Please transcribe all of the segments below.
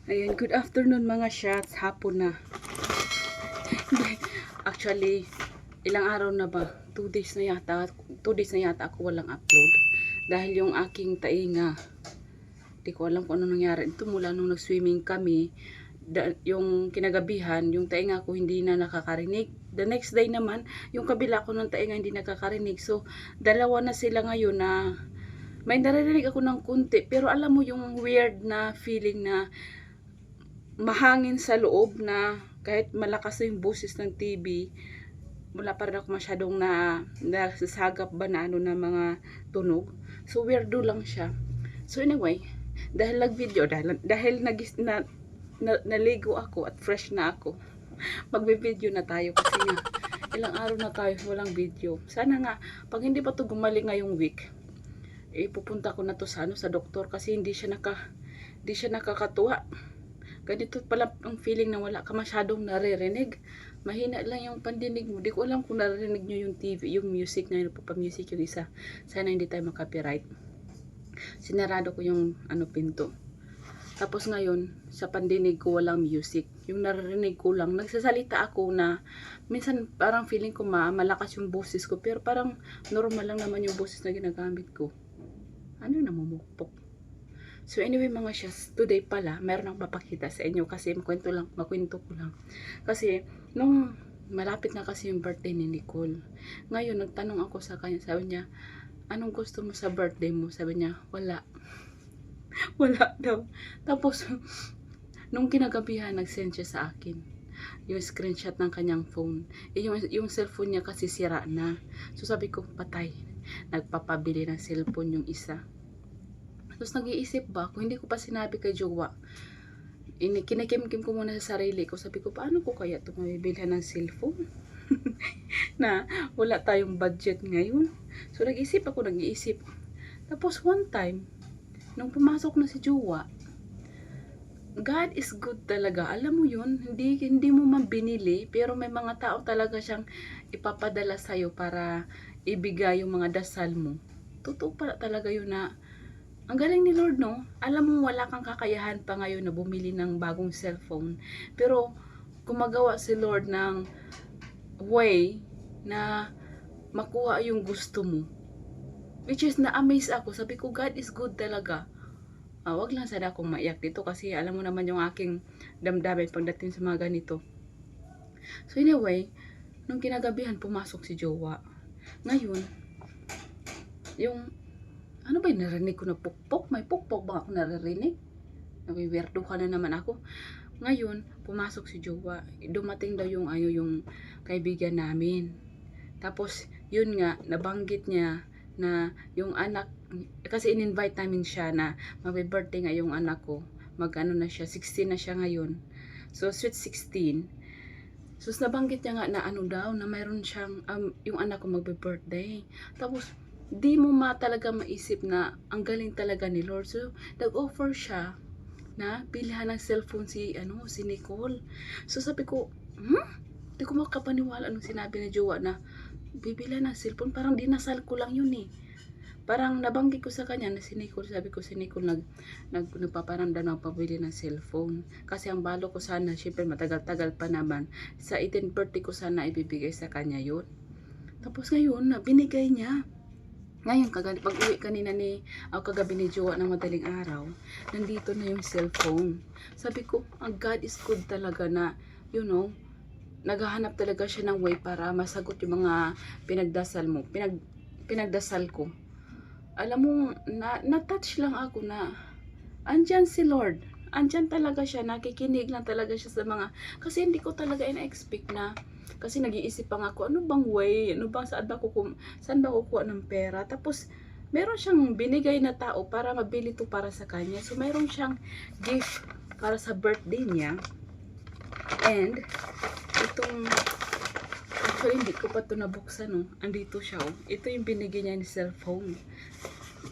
Ayan, good afternoon mga shots. Hapon na. Actually, ilang araw na ba? 2 days na yata. 2 days na yata ako walang upload. Dahil yung aking tainga, di ko alam kung ano nangyari. Ito mula nung nag-swimming kami, yung kinagabihan, yung tainga ko hindi na nakakarinig. The next day naman, yung kabila ko ng tainga hindi nakakarinig. So, dalawa na sila ngayon na may naririnig ako ng kunti. Pero alam mo yung weird na feeling na mahangin sa loob na kahit malakas na yung boses ng TV, wala pa rin ako masyadong nasasagap ba na ano na mga tunog. So weirdo lang siya. So anyway, dahil nag-video, dahil naligo ako at fresh na ako, magbe-video na tayo kasi nga ilang araw na tayo walang video. Sana nga pag hindi pa to gumaling ngayong week, pupunta ko na to sa sa doktor kasi hindi siya nakakatuwa. Ganito pala ang feeling na wala ka masyadong naririnig. Mahina lang yung pandinig mo. Di ko alam kung naririnig nyo yung TV, yung music na yun, music yung isa. Sana hindi tayo makapiright. Sinarado ko yung pinto. Tapos ngayon, sa pandinig ko walang music. Yung naririnig ko lang, nagsasalita ako na minsan parang feeling ko malakas yung boses ko. Pero parang normal lang naman yung boses na ginagamit ko. Ano yung namumukpok? So anyway mga siyas, today pala, meron akong papakita sa inyo kasi makwento ko lang. Kasi, nung malapit na kasi yung birthday ni Nicole, ngayon nagtanong ako sa kanya, sabi niya, anong gusto mo sa birthday mo? Sabi niya, wala. Wala daw. Tapos, nung kinagabihan, nag-send siya sa akin yung screenshot ng kanyang phone. Yung cellphone niya kasi sira na. So sabi ko, patay. Nagpapabili ng cellphone yung isa. Tapos nag-iisip ba, kung hindi ko pa sinabi kay jowa, kinikim-kim ko muna sa sarili ko. Sabi ko, paano ko kaya ito mabibilhan ng cellphone? Na wala tayong budget ngayon. So nag-iisip. Tapos one time, nung pumasok na si jowa, God is good talaga. Alam mo yun, hindi mo man binili, pero may mga tao talaga siyang ipapadala sa'yo para ibigay yung mga dasal mo. Totoo pala talaga yun na ang galing ni Lord, no? Alam mo, wala kang kakayahan pa ngayon na bumili ng bagong cellphone. Pero, gumagawa si Lord ng way na makuha yung gusto mo. Which is, na-amaze ako. Sabi ko, God is good talaga. Wag lang sana akong maiyak dito kasi alam mo naman yung aking damdamin pagdating sa mga ganito. So anyway, nung kinagabihan, pumasok si jowa. Ngayon, yung ano ba yung narinig ko na pukpok? May pukpok ba ako naririnig? Nawiwerdo ka na naman ako. Ngayon, pumasok si jowa. Dumating daw yung yung kaibigan namin. Tapos, yun nga, nabanggit niya na yung anak, kasi in-invite namin siya na mag-birthday nga yung anak ko. Mag-ano na siya, 16 na siya ngayon. So, sweet 16. So, nabanggit niya nga na ano daw, na mayroon siyang, yung anak ko mag-birthday. Tapos, di mo talaga maisip na ang galing talaga ni Lord. So, nag-offer siya na bilhan ng cellphone si Nicole. So, sabi ko, di ko makapaniwala nung sinabi ni jowa na bibilhan ng cellphone. Parang dinasal ko lang yun eh. Parang nabanggit ko sa kanya na si Nicole, sabi ko si Nicole nagpaparanda ng pabili ng cellphone. Kasi ang balo ko sana, syempre matagal-tagal pa naman, sa 18th birthday ko sana ibibigay sa kanya yun. Tapos ngayon, binigay niya. Ngayon, pag-uwi kanina kagabi ni jowa ng madaling araw, nandito na yung cellphone. Sabi ko, ang God is good talaga na, naghahanap talaga siya ng way para masagot yung mga pinagdasal mo. Pinagdasal ko. Alam mo, na-touch lang ako na, andyan si Lord. Andyan talaga siya, nakikinig lang talaga siya sa mga, kasi hindi ko talaga ina-expect na, kasi nag-iisip pa nga ako, ano bang way, saan ba kukuha ng pera, tapos, meron siyang binigay na tao para mabili to para sa kanya, so meron siyang gift para sa birthday niya, and, actually hindi ko pa ito nabuksan, andito siya, ito yung binigay niya ni cellphone.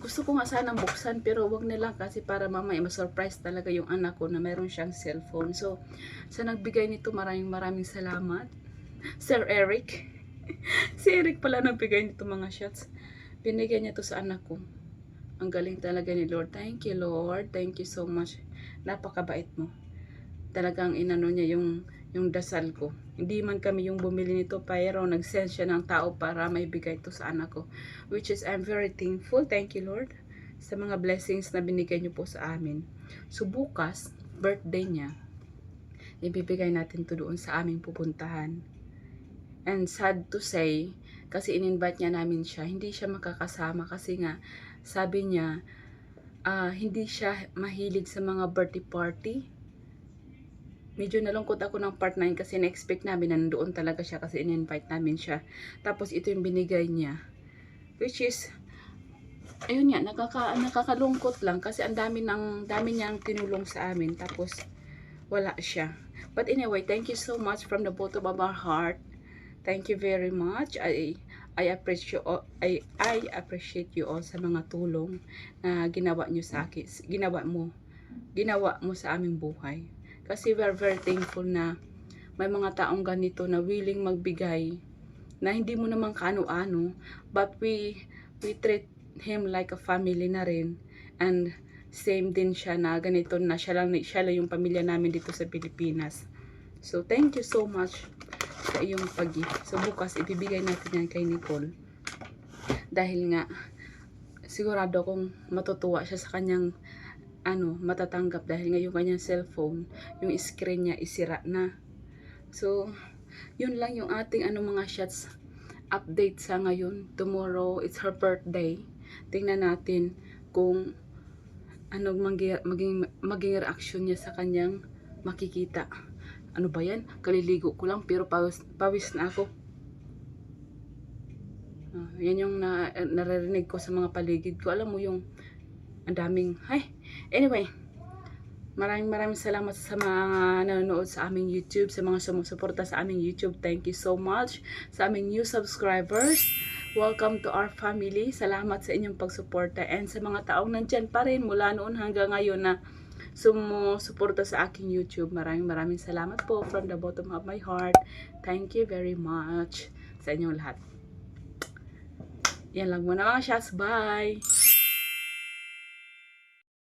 Gusto ko nga sanang buksan pero wag na lang kasi para mamaya ma-surprise talaga yung anak ko na meron siyang cellphone. So, sa nagbigay nito maraming salamat. Sir Eric. Si Eric pala nagbigay nito mga shots. Binigay niya to sa anak ko. Ang galing talaga ni Lord. Thank you Lord. Thank you so much. Napakabait mo. talagang inano niya yung dasal ko. Hindi man kami yung bumili nito, pero nag-send siya ng tao para maibigay ito sa anak ko. Which is, I'm very thankful. Thank you, Lord, sa mga blessings na binigay niyo po sa amin. So, bukas, birthday niya, ibibigay natin to doon sa aming pupuntahan. And sad to say, kasi in-invite niya namin siya, hindi siya makakasama kasi nga, sabi niya, hindi siya mahilig sa mga birthday party. Medyo nalungkot ako ng part 9 kasi na-expect namin na nandoon talaga siya kasi in-invite namin siya. Tapos ito yung binigay niya. Which is, ayun nga, nakakalungkot lang kasi ang dami niyang tinulong sa amin. Tapos, wala siya. But anyway, thank you so much from the bottom of our heart. Thank you very much. I appreciate you all sa mga tulong na ginawa niyo sa akin. Ginawa mo sa aming buhay. Kasi we are very thankful na may mga taong ganito na willing magbigay na hindi mo naman kaano-ano, but we treat him like a family na rin. And same din siya na ganito na siya lang yung pamilya namin dito sa Pilipinas. So thank you so much sa iyong pag-gift. So bukas ibibigay natin yan kay Nicole. Dahil nga sigurado kong matutuwa siya sa kanyang matatanggap dahil nga yung kanyang cellphone, yung screen niya isira na. So, yun lang yung ating mga shots update sa ngayon. Tomorrow, it's her birthday. Tingnan natin kung maging reaction niya sa kanyang makikita. Ano ba yan? Kaliligo ko lang pero pawis na ako. Yan yung naririnig ko sa mga paligid ko. Alam mo yung ang daming, anyway, maraming salamat sa mga nanonood sa aming YouTube, sa mga sumusuporta sa aming YouTube. Thank you so much sa aming new subscribers. Welcome to our family. Salamat sa inyong pagsuporta, and sa mga taong nandyan pa rin mula noon hanggang ngayon na sumusuporta sa aking YouTube. Maraming salamat po from the bottom of my heart. Thank you very much sa inyong lahat. Yan lang muna mga shots. Bye!